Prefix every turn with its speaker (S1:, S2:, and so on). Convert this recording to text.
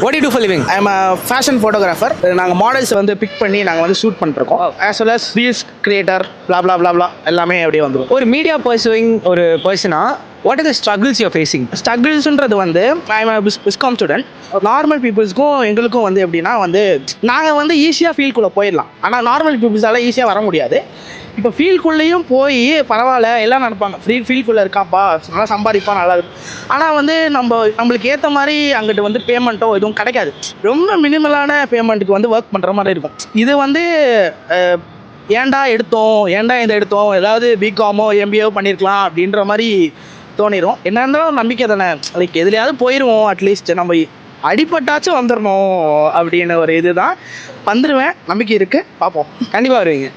S1: What do you do for living?
S2: I am a fashion photographer. நாங்கள் models வந்து big பண்ணி நாங்கள் வந்து ஷூட் பண்ணிருக்கோம். As well as reels creator blah blah blah blah எல்லாமே அப்படியே வந்துடும்.
S1: ஒரு மீடியா பர்சூயிங் ஒரு persona what are the struggles you are facing?
S2: ஸ்ட்ரகிள்ஸ்ன்றது வந்து I am BCom student. Normal பீப்புள்ஸ்க்கும் எங்களுக்கும் வந்து எப்படின்னா வந்து நாங்கள் வந்து ஈஸியாக ஃபீல்டுக்குள்ளே போயிடலாம். ஆனால் நார்மல் பீப்புள்ஸால் ஈஸியாக வர முடியாது. இப்போ ஃபீல்டுக்குள்ளேயும் போய் பரவாயில்ல எல்லாம் நினைப்பாங்க ஃபீல்டுக்குள்ளே இருக்காப்பா நல்லா சம்பாதிப்பா நல்லா இருக்கும். ஆனால் வந்து நம்மளுக்கு ஏற்ற மாதிரி அங்கிட்டு வந்து பேமெண்ட்டோ எதுவும் கிடைக்காது. ரொம்ப மினிமலான பேமெண்ட்டுக்கு வந்து ஒர்க் பண்ணுற மாதிரி இருக்கும். இது வந்து ஏன்டா இதை எடுத்தோம் ஏதாவது பிகாமோ எம்பிஏவோ பண்ணியிருக்கலாம் அப்படின்ற மாதிரி தோணிடும். என்ன இருந்தாலும் நம்பிக்கை தானே, லைக் எதுலையாவது போயிடுவோம், அட்லீஸ்ட் நம்ம அடிப்பட்டாச்சும் வந்துடணும் அப்படின்னு ஒரு இதுதான். வந்துடுவேன், நம்பிக்கை இருக்குது, பார்ப்போம்.
S1: கண்டிப்பாக வருவீங்க.